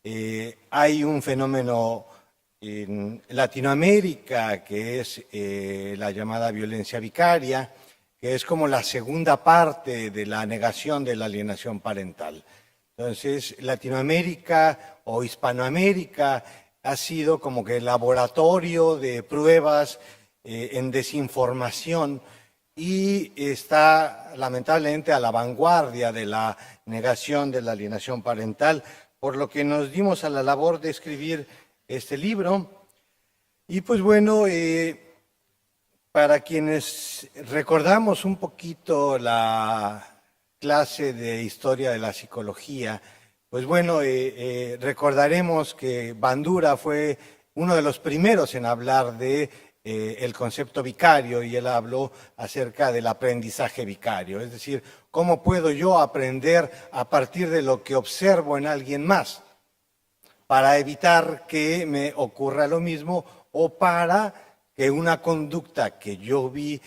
Hay un fenómeno en Latinoamérica que es la llamada violencia vicaria, que es como la segunda parte de la negación de la alienación parental. Entonces, Latinoamérica o Hispanoamérica ha sido como que el laboratorio de pruebas en desinformación y está lamentablemente a la vanguardia de la negación de la alienación parental, por lo que nos dimos a la labor de escribir este libro. Y pues bueno, para quienes recordamos un poquito la clase de historia de la psicología, pues bueno, recordaremos que Bandura fue uno de los primeros en hablar de el concepto vicario, y él habló acerca del aprendizaje vicario, es decir, cómo puedo yo aprender a partir de lo que observo en alguien más para evitar que me ocurra lo mismo o para que una conducta que yo vi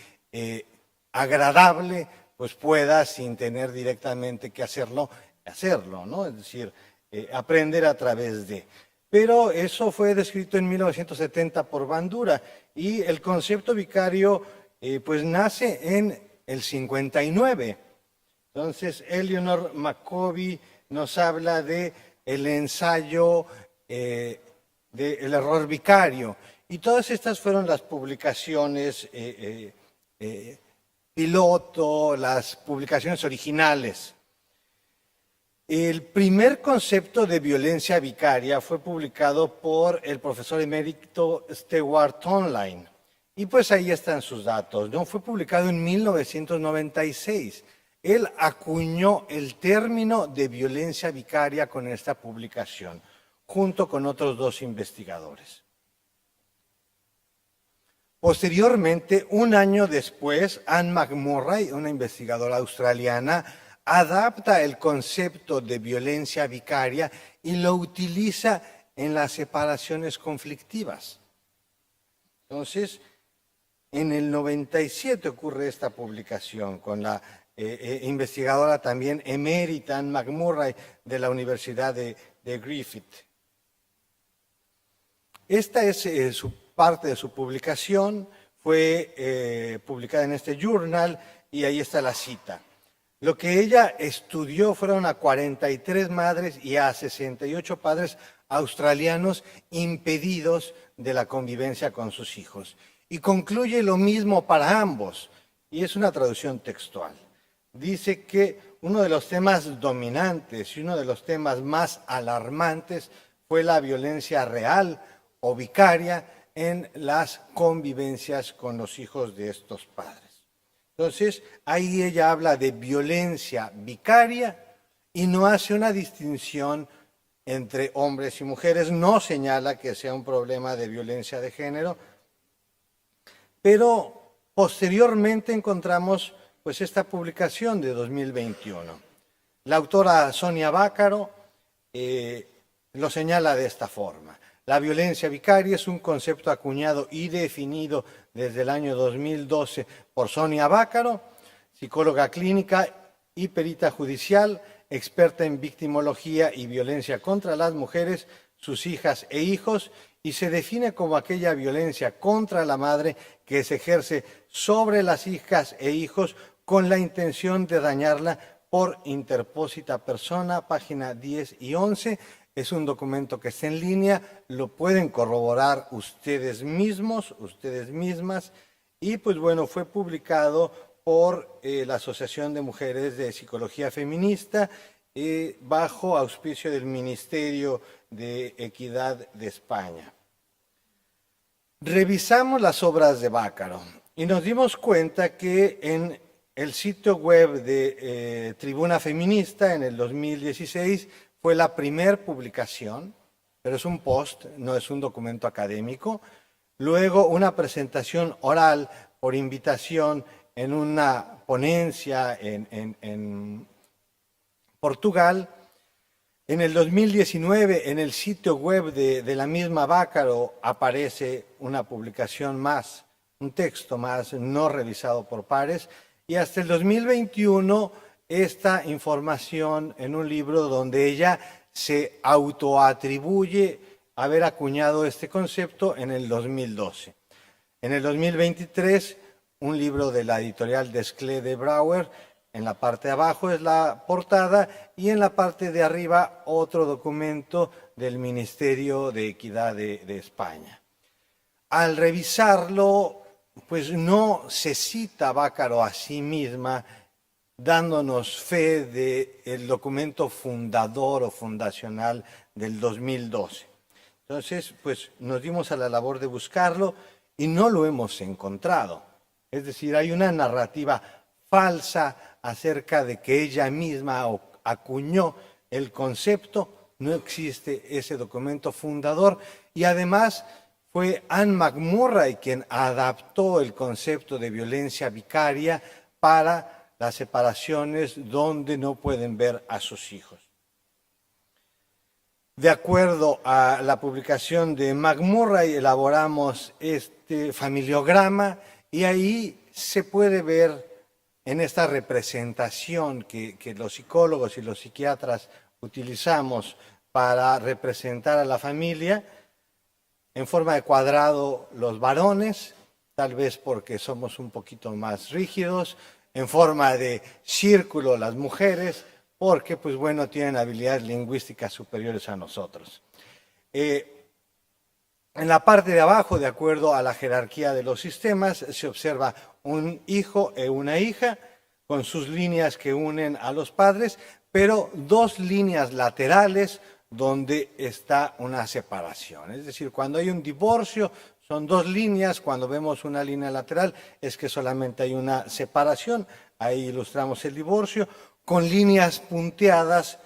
agradable, pues pueda, sin tener directamente que hacerlo, ¿no? Es decir, aprender a través de. Pero eso fue descrito en 1970 por Bandura, y el concepto vicario pues nace en el 59. Entonces, Eleanor McCovey nos habla de el ensayo del error vicario, y todas estas fueron las publicaciones piloto, las publicaciones originales. El primer concepto de violencia vicaria fue publicado por el profesor emérito Stewart Online, y pues ahí están sus datos, ¿no? Fue publicado en 1996. Él acuñó el término de violencia vicaria con esta publicación, junto con otros dos investigadores. Posteriormente, un año después, Anne McMurray, una investigadora australiana, adapta el concepto de violencia vicaria y lo utiliza en las separaciones conflictivas. Entonces, en el 97 ocurre esta publicación con la investigadora también emérita Anne McMurray de la Universidad de Griffith. Esta es parte de su publicación, fue publicada en este journal, y ahí está la cita. Lo que ella estudió fueron a 43 madres y a 68 padres australianos impedidos de la convivencia con sus hijos. Y concluye lo mismo para ambos, y es una traducción textual. Dice que uno de los temas dominantes y uno de los temas más alarmantes fue la violencia real o vicaria en las convivencias con los hijos de estos padres. Entonces, ahí ella habla de violencia vicaria y no hace una distinción entre hombres y mujeres, no señala que sea un problema de violencia de género, pero posteriormente encontramos pues esta publicación de 2021. La autora Sonia Bácaro lo señala de esta forma. La violencia vicaria es un concepto acuñado y definido desde el año 2012 por Sonia Bácaro, psicóloga clínica y perita judicial, experta en victimología y violencia contra las mujeres, sus hijas e hijos, y se define como aquella violencia contra la madre que se ejerce sobre las hijas e hijos con la intención de dañarla por interpósita persona, página 10 y 11. Es un documento que está en línea, lo pueden corroborar ustedes mismos, ustedes mismas, y pues bueno, fue publicado por la Asociación de Mujeres de Psicología Feminista bajo auspicio del Ministerio de Equidad de España. Revisamos las obras de Bácaro y nos dimos cuenta que en el sitio web de Tribuna Feminista en el 2016 fue la primera publicación, pero es un post, no es un documento académico. Luego una presentación oral por invitación en una ponencia en Portugal. En el 2019, en el sitio web de la misma Bácaro, aparece una publicación más, un texto más no revisado por pares, y hasta el 2021 esta información en un libro donde ella se autoatribuye haber acuñado este concepto en el 2012. En el 2023, un libro de la editorial Desclée de Brouwer, en la parte de abajo es la portada y en la parte de arriba otro documento del Ministerio de Equidad de España. Al revisarlo, pues no se cita Vaccaro a sí misma dándonos fe del documento fundador o fundacional del 2012. Entonces, pues nos dimos a la labor de buscarlo y no lo hemos encontrado. Es decir, hay una narrativa falsa acerca de que ella misma acuñó el concepto, no existe ese documento fundador y además fue Anne McMurray quien adaptó el concepto de violencia vicaria para las separaciones donde no pueden ver a sus hijos. De acuerdo a la publicación de McMurray, elaboramos este familiograma y ahí se puede ver en esta representación que los psicólogos y los psiquiatras utilizamos para representar a la familia, en forma de cuadrado los varones, tal vez porque somos un poquito más rígidos, en forma de círculo las mujeres, porque, pues bueno, tienen habilidades lingüísticas superiores a nosotros. En la parte de abajo, de acuerdo a la jerarquía de los sistemas, se observa un hijo y una hija con sus líneas que unen a los padres, pero dos líneas laterales donde está una separación. Es decir, cuando hay un divorcio son dos líneas, cuando vemos una línea lateral es que solamente hay una separación, ahí ilustramos el divorcio, con líneas punteadas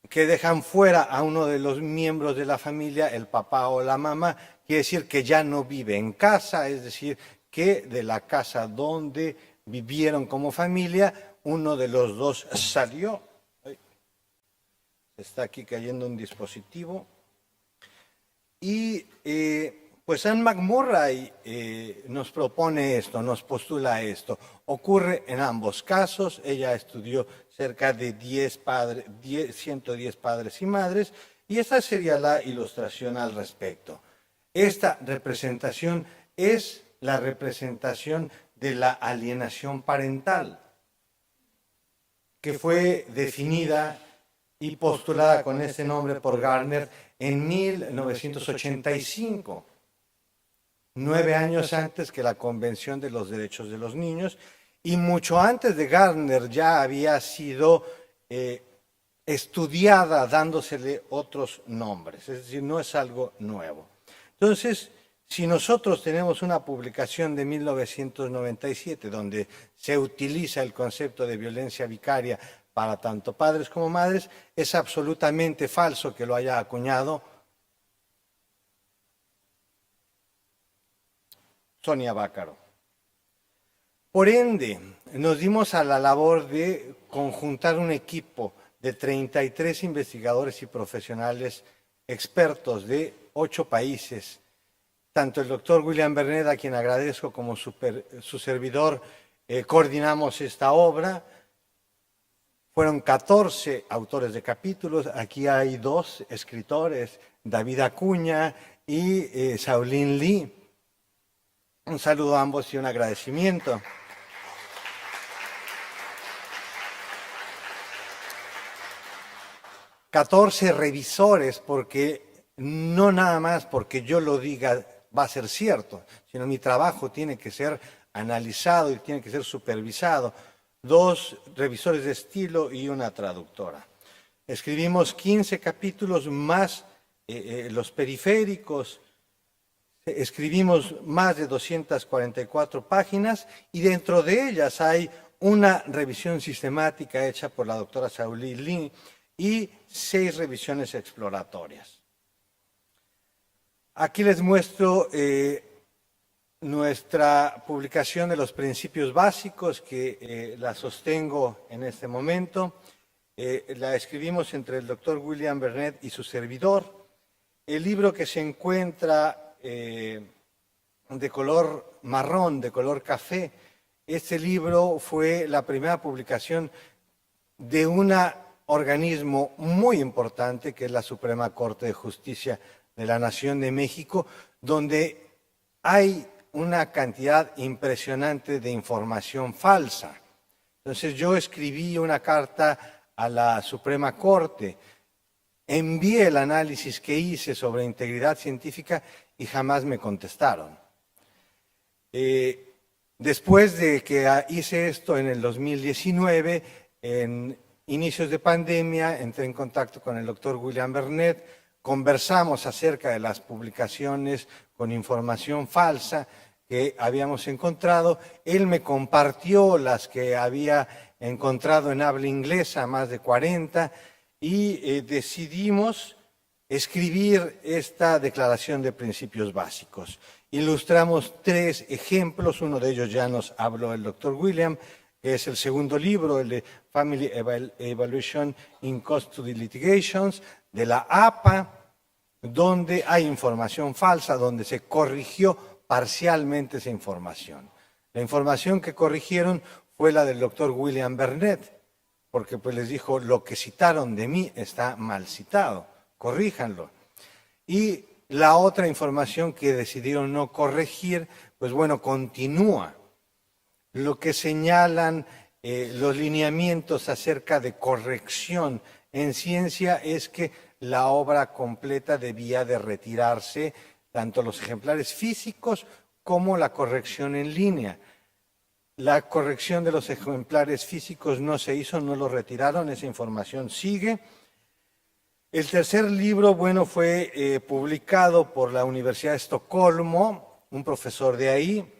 que dejan fuera a uno de los miembros de la familia, el papá o la mamá, quiere decir que ya no vive en casa, es decir, que de la casa donde vivieron como familia, uno de los dos salió. Está aquí cayendo un dispositivo. Y pues Anne McMurray nos propone esto, nos postula esto. Ocurre en ambos casos. Ella estudió cerca de 110 padres y madres, y esta sería la ilustración al respecto. Esta representación es la representación de la alienación parental, que fue definida y postulada con este nombre por Gardner en 1985, 9 años antes que la Convención de los Derechos de los Niños, y mucho antes de Gardner ya había sido estudiada dándosele otros nombres, es decir, no es algo nuevo. Entonces, si nosotros tenemos una publicación de 1997 donde se utiliza el concepto de violencia vicaria para tanto padres como madres, es absolutamente falso que lo haya acuñado Sonia Vaccaro. Por ende, nos dimos a la labor de conjuntar un equipo de 33 investigadores y profesionales expertos de 8 países. Tanto el doctor William Bernet, a quien agradezco, como su servidor, coordinamos esta obra. Fueron 14 autores de capítulos, aquí hay 2 escritores, David Acuña y Shaolin Lee. Un saludo a ambos y un agradecimiento. ...14 revisores, porque no nada más porque yo lo diga va a ser cierto, sino mi trabajo tiene que ser analizado y tiene que ser supervisado. 2 revisores de estilo y una traductora. Escribimos 15 capítulos más los periféricos, escribimos más de 244 páginas y dentro de ellas hay una revisión sistemática hecha por la doctora Shaolin Lee y 6 revisiones exploratorias. Aquí les muestro nuestra publicación de los principios básicos que la sostengo en este momento. La escribimos entre el doctor William Bernet y su servidor. El libro que se encuentra de color marrón, de color café, este libro fue la primera publicación de una organismo muy importante que es la Suprema Corte de Justicia de la Nación de México, donde hay una cantidad impresionante de información falsa. Entonces yo escribí una carta a la Suprema Corte, envié el análisis que hice sobre integridad científica y jamás me contestaron. Después de que hice esto en el 2019, en inicios de pandemia, entré en contacto con el doctor William Bernet, conversamos acerca de las publicaciones con información falsa que habíamos encontrado. Él me compartió las que había encontrado en habla inglesa, más de 40, y decidimos escribir esta Declaración de Principios Básicos. Ilustramos 3 ejemplos, uno de ellos ya nos habló el doctor William, que es el segundo libro, el de Family Evaluation in Custody Litigations, de la APA, donde hay información falsa, donde se corrigió parcialmente esa información. La información que corrigieron fue la del doctor William Bernet, porque pues les dijo, lo que citaron de mí está mal citado, corríjanlo. Y la otra información que decidieron no corregir, pues bueno, continúa. Lo que señalan los lineamientos acerca de corrección en ciencia es que la obra completa debía de retirarse, tanto los ejemplares físicos como la corrección en línea. La corrección de los ejemplares físicos no se hizo, no lo retiraron, esa información sigue. El tercer libro, bueno, fue publicado por la Universidad de Estocolmo, un profesor de ahí,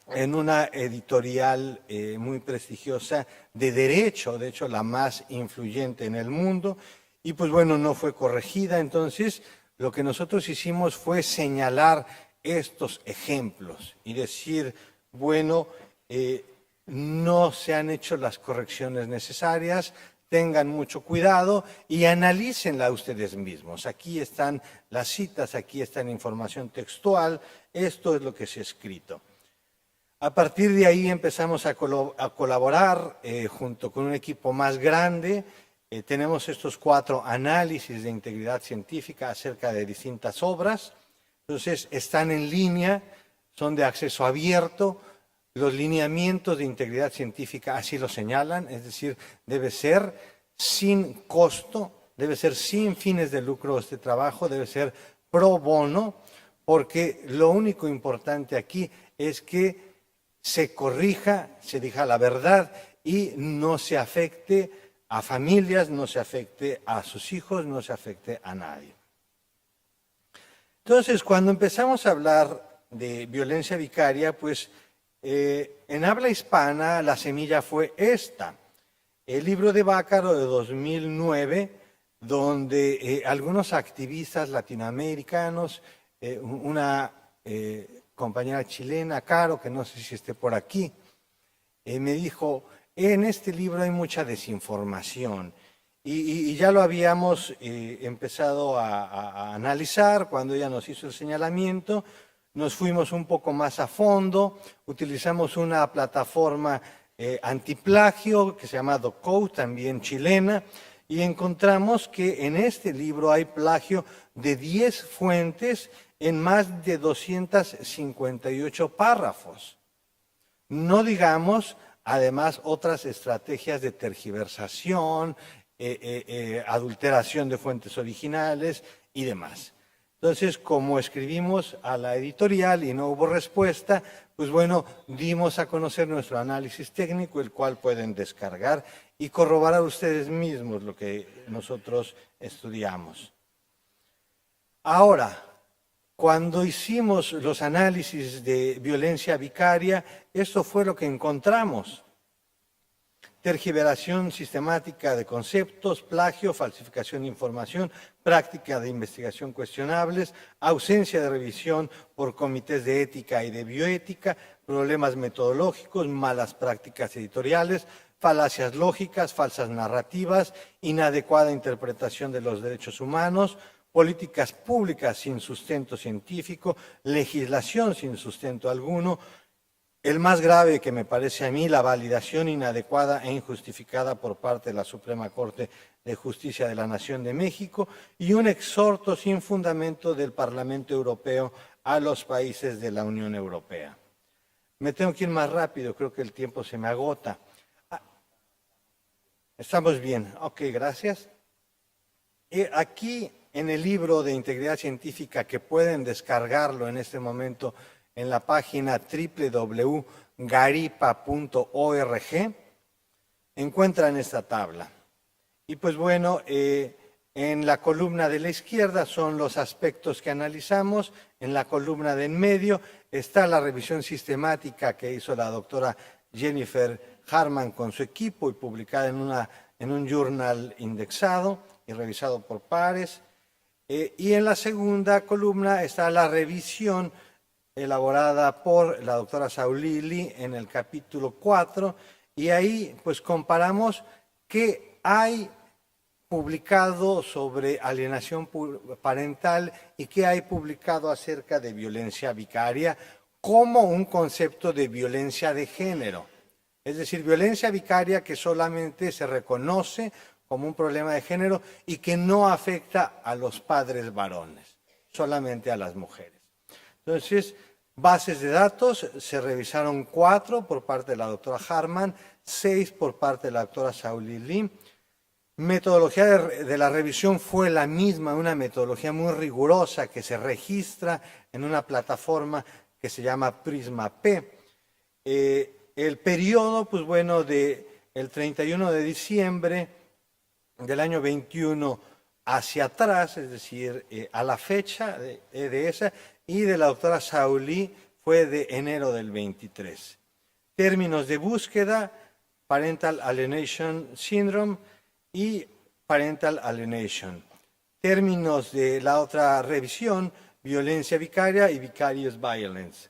en una editorial muy prestigiosa de derecho, de hecho la más influyente en el mundo, y pues bueno, no fue corregida. Entonces, lo que nosotros hicimos fue señalar estos ejemplos y decir, bueno, no se han hecho las correcciones necesarias, tengan mucho cuidado y analícenla ustedes mismos. Aquí están las citas, aquí está la información textual, esto es lo que se ha escrito. A partir de ahí empezamos a colaborar junto con un equipo más grande. Tenemos estos 4 análisis de integridad científica acerca de distintas obras. Entonces, están en línea, son de acceso abierto. Los lineamientos de integridad científica así lo señalan, es decir, debe ser sin costo, debe ser sin fines de lucro este trabajo, debe ser pro bono, porque lo único importante aquí es que se corrija, se diga la verdad y no se afecte a familias, no se afecte a sus hijos, no se afecte a nadie. Entonces, cuando empezamos a hablar de violencia vicaria, pues en habla hispana la semilla fue esta, el libro de Bácaro de 2009, donde algunos activistas latinoamericanos, una compañera chilena, Caro, que no sé si esté por aquí, me dijo, en este libro hay mucha desinformación. Y ya lo habíamos empezado a analizar cuando ella nos hizo el señalamiento. Nos fuimos un poco más a fondo, utilizamos una plataforma antiplagio que se llama DocCode, también chilena, y encontramos que en este libro hay plagio de 10 fuentes en más de 258 párrafos. No digamos, además, otras estrategias de tergiversación, adulteración de fuentes originales y demás. Entonces, como escribimos a la editorial y no hubo respuesta, pues bueno, dimos a conocer nuestro análisis técnico, el cual pueden descargar y corroborar ustedes mismos lo que nosotros estudiamos. Ahora, cuando hicimos los análisis de violencia vicaria, esto fue lo que encontramos. Tergiversación sistemática de conceptos, plagio, falsificación de información, práctica de investigación cuestionables, ausencia de revisión por comités de ética y de bioética, problemas metodológicos, malas prácticas editoriales, falacias lógicas, falsas narrativas, inadecuada interpretación de los derechos humanos, políticas públicas sin sustento científico, legislación sin sustento alguno, El más grave que me parece a mí, la validación inadecuada e injustificada por parte de la Suprema Corte de Justicia de la Nación de México y un exhorto sin fundamento del Parlamento Europeo a los países de la Unión Europea. Me tengo que ir más rápido, creo que el tiempo se me agota. Estamos bien, ok, gracias. Aquí en el libro de Integridad Científica, que pueden descargarlo en este momento en la página www.garipa.org, encuentran esta tabla. Y pues bueno, en la columna de la izquierda son los aspectos que analizamos, en la columna de en medio está la revisión sistemática que hizo la doctora Jennifer Harman con su equipo y publicada en un journal indexado y revisado por pares. Y en la segunda columna está la revisión elaborada por la doctora Saulili en el capítulo 4, y ahí pues comparamos qué hay publicado sobre alienación parental y qué hay publicado acerca de violencia vicaria como un concepto de violencia de género. Es decir, violencia vicaria que solamente se reconoce como un problema de género y que no afecta a los padres varones, solamente a las mujeres. Entonces, bases de datos, se revisaron 4 por parte de la doctora Harman, 6 por parte de la doctora Saulili. Metodología de la revisión fue la misma, una metodología muy rigurosa que se registra en una plataforma que se llama Prisma-P. El periodo, pues bueno, del 31 de diciembre del año 21 hacia atrás, es decir, a la fecha de esa, y de la doctora Saulí fue de enero del 23. Términos de búsqueda, Parental Alienation Syndrome y Parental Alienation. Términos de la otra revisión, violencia vicaria y vicarious violence.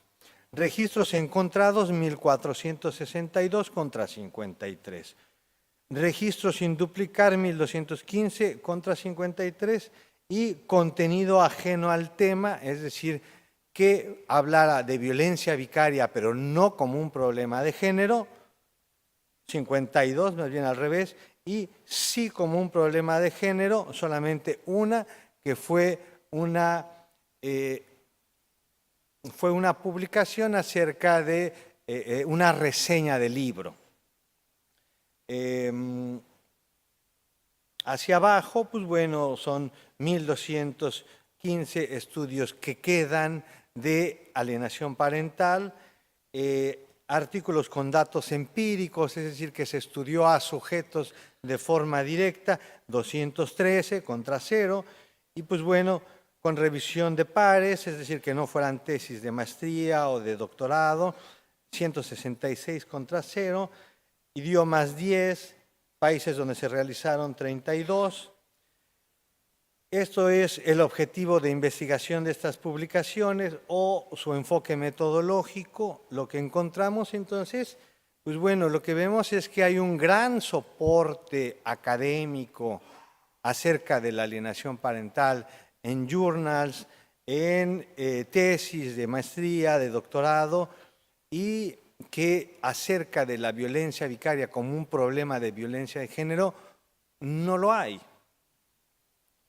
Registros encontrados, 1.462 contra 53. Registros sin duplicar, 1.215 contra 53. Y contenido ajeno al tema, es decir, que hablara de violencia vicaria, pero no como un problema de género, 52, más bien al revés, y sí como un problema de género, solamente una, que fue una publicación acerca de una reseña del libro. Hacia abajo, pues bueno, son 1.215 estudios que quedan de alienación parental, artículos con datos empíricos, es decir, que se estudió a sujetos de forma directa, 213 contra 0, y pues bueno, con revisión de pares, es decir, que no fueran tesis de maestría o de doctorado, 166 contra 0, idiomas 10, países donde se realizaron 32. Esto es el objetivo de investigación de estas publicaciones o su enfoque metodológico. Lo que encontramos entonces, pues bueno, lo que vemos es que hay un gran soporte académico acerca de la alienación parental en journals, en tesis de maestría, de doctorado, y que acerca de la violencia vicaria como un problema de violencia de género, no lo hay.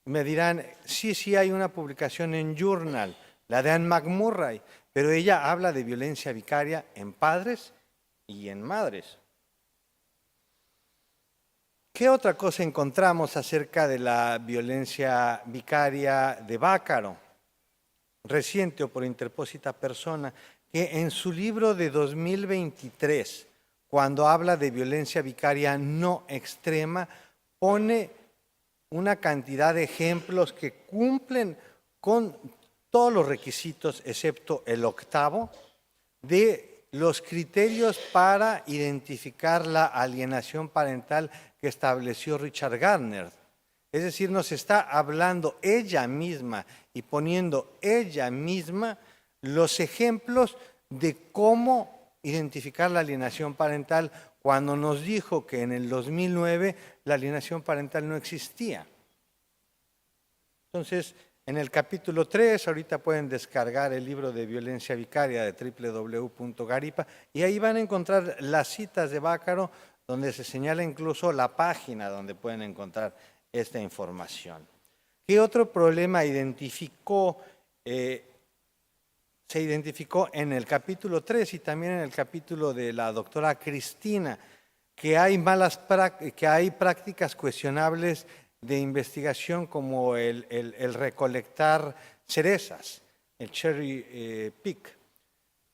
Me dirán, sí hay una publicación en Journal, la de Anne McMurray, pero ella habla de violencia vicaria en padres y en madres. ¿Qué otra cosa encontramos acerca de la violencia vicaria de Bácaro? Reciente o por interpósita persona, que en su libro de 2023, cuando habla de violencia vicaria no extrema, pone una cantidad de ejemplos que cumplen con todos los requisitos, excepto el 8º, de los criterios para identificar la alienación parental que estableció Richard Gardner. Es decir, nos está hablando ella misma y poniendo ella misma los ejemplos de cómo identificar la alienación parental cuando nos dijo que en el 2009 la alienación parental no existía. Entonces, En el capítulo 3, ahorita pueden descargar el libro de violencia vicaria de www.garipa y ahí van a encontrar las citas de Bácaro donde se señala incluso la página donde pueden encontrar esta información. ¿Qué otro problema identificó? Se identificó en el capítulo 3 y también en el capítulo de la doctora Cristina, que hay prácticas cuestionables de investigación como el recolectar cerezas, el cherry pick.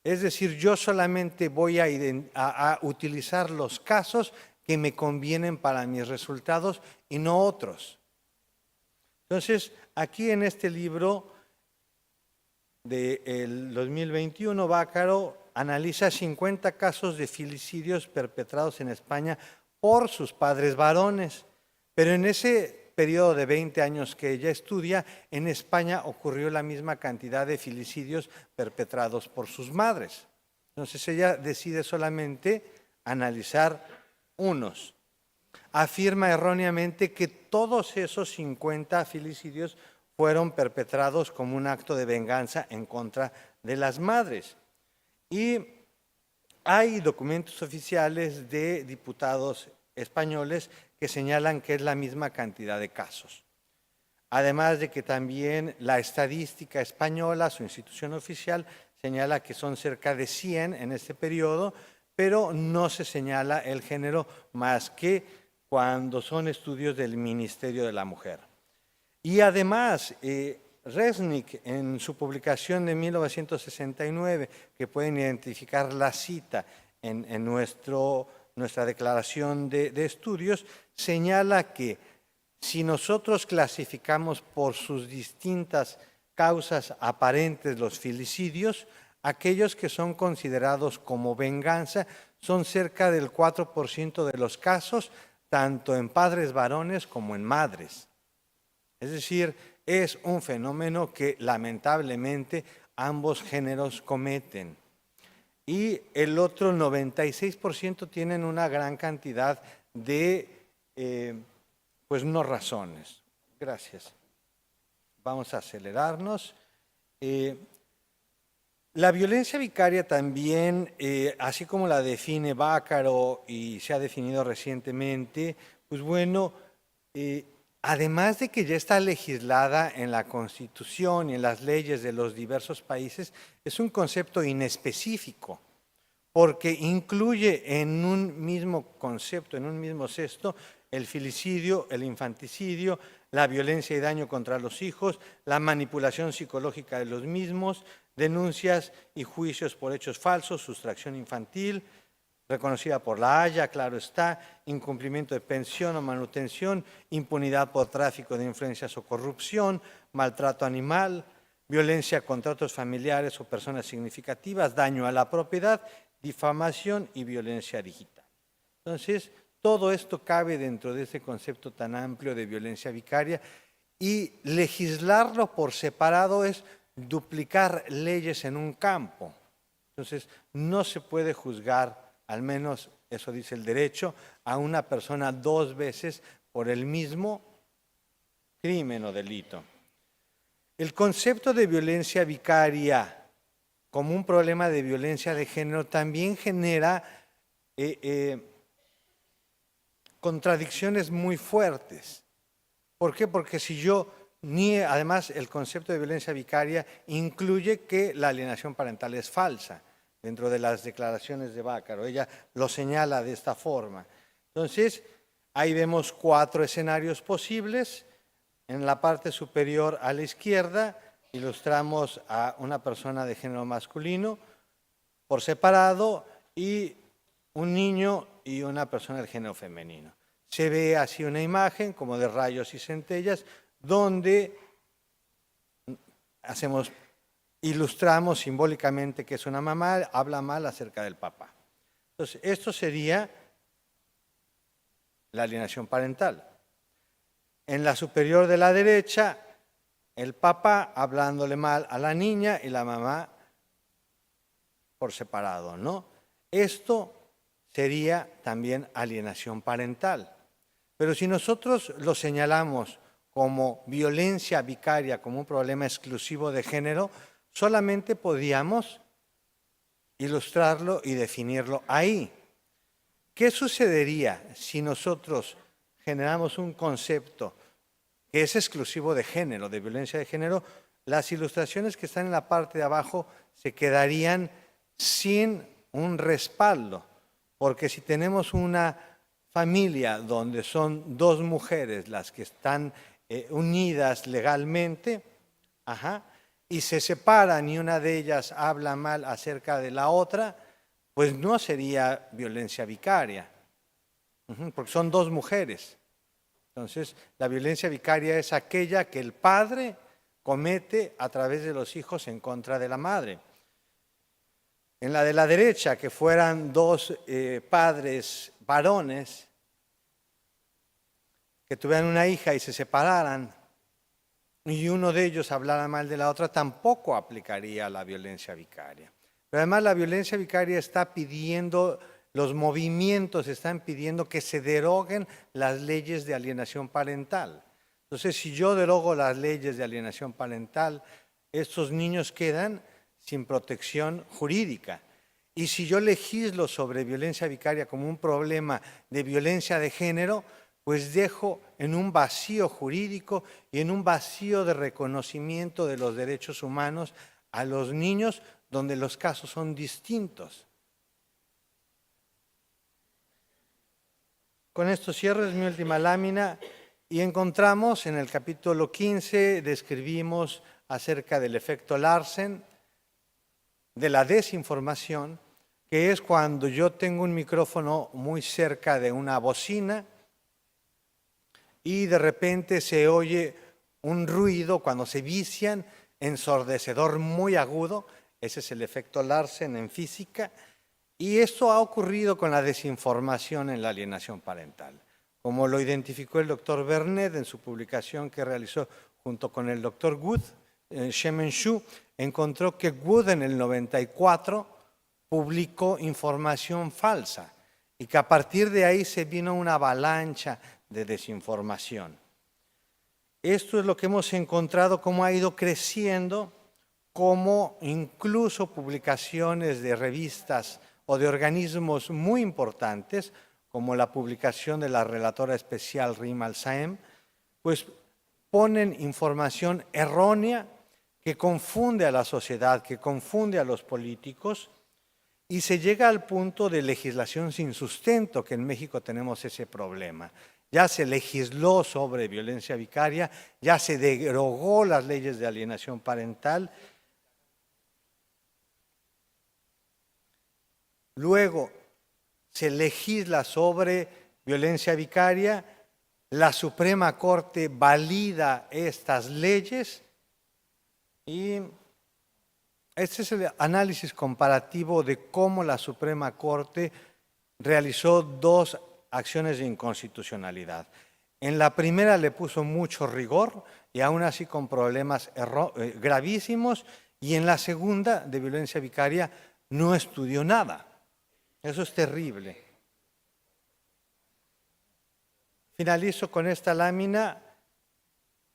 Es decir, yo solamente voy a utilizar los casos que me convienen para mis resultados y no otros. Entonces, aquí en este libro del 2021, Bácaro analiza 50 casos de filicidios perpetrados en España por sus padres varones, pero en ese periodo de 20 años que ella estudia, en España ocurrió la misma cantidad de filicidios perpetrados por sus madres. Entonces ella decide solamente analizar unos. Afirma erróneamente que todos esos 50 filicidios fueron perpetrados como un acto de venganza en contra de las madres. Y hay documentos oficiales de diputados españoles que señalan que es la misma cantidad de casos. Además de que también la estadística española, su institución oficial, señala que son cerca de 100 en este periodo, pero no se señala el género más que cuando son estudios del Ministerio de la Mujer. Y además, Resnick, en su publicación de 1969, que pueden identificar la cita en nuestra declaración de estudios, señala que si nosotros clasificamos por sus distintas causas aparentes los filicidios, aquellos que son considerados como venganza son cerca del 4% de los casos, tanto en padres varones como en madres. Es decir, es un fenómeno que lamentablemente ambos géneros cometen. Y el otro 96% tienen una gran cantidad de, pues no razones. Gracias. Vamos a acelerarnos. La violencia vicaria también, así como la define Bácaro y se ha definido recientemente, pues bueno, además de que ya está legislada en la Constitución y en las leyes de los diversos países, es un concepto inespecífico, porque incluye en un mismo concepto, en un mismo cesto, el filicidio, el infanticidio, la violencia y daño contra los hijos, la manipulación psicológica de los mismos, denuncias y juicios por hechos falsos, sustracción infantil, reconocida por la Haya, claro está, incumplimiento de pensión o manutención, impunidad por tráfico de influencias o corrupción, maltrato animal, violencia contra otros familiares o personas significativas, daño a la propiedad, difamación y violencia digital. Entonces, todo esto cabe dentro de ese concepto tan amplio de violencia vicaria y legislarlo por separado es duplicar leyes en un campo. Entonces, no se puede juzgar, al menos eso dice el derecho, a una persona 2 veces por el mismo crimen o delito. El concepto de violencia vicaria como un problema de violencia de género también genera contradicciones muy fuertes. ¿Por qué? Porque si yo además el concepto de violencia vicaria incluye que la alienación parental es falsa dentro de las declaraciones de Bácaro. Ella lo señala de esta forma. Entonces, ahí vemos 4 escenarios posibles. En la parte superior a la izquierda ilustramos a una persona de género masculino por separado y un niño y una persona del género femenino. Se ve así una imagen como de rayos y centellas donde ilustramos simbólicamente que es una mamá, habla mal acerca del papá. Entonces, esto sería la alienación parental. En la superior de la derecha, el papá hablándole mal a la niña y la mamá por separado, ¿no? Esto sería también alienación parental. Pero si nosotros lo señalamos como violencia vicaria, como un problema exclusivo de género, solamente podíamos ilustrarlo y definirlo ahí. ¿Qué sucedería si nosotros generamos un concepto que es exclusivo de género, de violencia de género? Las ilustraciones que están en la parte de abajo se quedarían sin un respaldo, porque si tenemos una familia donde son dos mujeres las que están unidas legalmente, y se separan y una de ellas habla mal acerca de la otra, pues no sería violencia vicaria, porque son dos mujeres. Entonces, la violencia vicaria es aquella que el padre comete a través de los hijos en contra de la madre. En la de la derecha, que fueran dos padres varones que tuvieran una hija y se separaran, y uno de ellos hablara mal de la otra, tampoco aplicaría la violencia vicaria. Pero además la violencia vicaria está pidiendo, los movimientos están pidiendo que se deroguen las leyes de alienación parental. Entonces, si yo derogo las leyes de alienación parental, estos niños quedan sin protección jurídica. Y si yo legislo sobre violencia vicaria como un problema de violencia de género, pues dejo en un vacío jurídico y en un vacío de reconocimiento de los derechos humanos a los niños, donde los casos son distintos. Con esto cierro, es mi última lámina, y encontramos en el capítulo 15, describimos acerca del efecto Larsen, de la desinformación, que es cuando yo tengo un micrófono muy cerca de una bocina y de repente se oye un ruido cuando se vician, ensordecedor muy agudo. Ese es el efecto Larsen en física. Y esto ha ocurrido con la desinformación en la alienación parental. Como lo identificó el doctor Bernet en su publicación que realizó junto con el doctor Wood, Shemen Shu, encontró que Wood en el 94 publicó información falsa y que a partir de ahí se vino una avalancha de desinformación. Esto es lo que hemos encontrado, cómo ha ido creciendo, cómo incluso publicaciones de revistas o de organismos muy importantes, como la publicación de la relatora especial Rima Al-Saem, pues ponen información errónea que confunde a la sociedad, que confunde a los políticos, y se llega al punto de legislación sin sustento, que en México tenemos ese problema. Ya se legisló sobre violencia vicaria, ya se derogó las leyes de alienación parental. Luego se legisla sobre violencia vicaria, la Suprema Corte valida estas leyes y este es el análisis comparativo de cómo la Suprema Corte realizó dos acciones de inconstitucionalidad. En la primera le puso mucho rigor y aún así con problemas gravísimos, y en la segunda, de violencia vicaria, no estudió nada. Eso es terrible. Finalizo con esta lámina.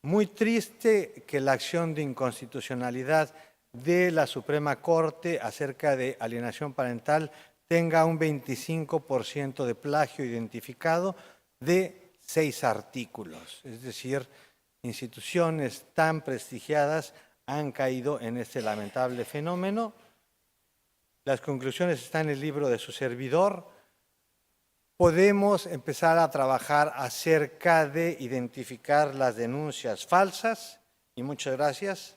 Muy triste que la acción de inconstitucionalidad de la Suprema Corte acerca de alienación parental tenga un 25% de plagio identificado de 6 artículos. Es decir, instituciones tan prestigiadas han caído en este lamentable fenómeno. Las conclusiones están en el libro de su servidor. Podemos empezar a trabajar acerca de identificar las denuncias falsas. Y muchas gracias.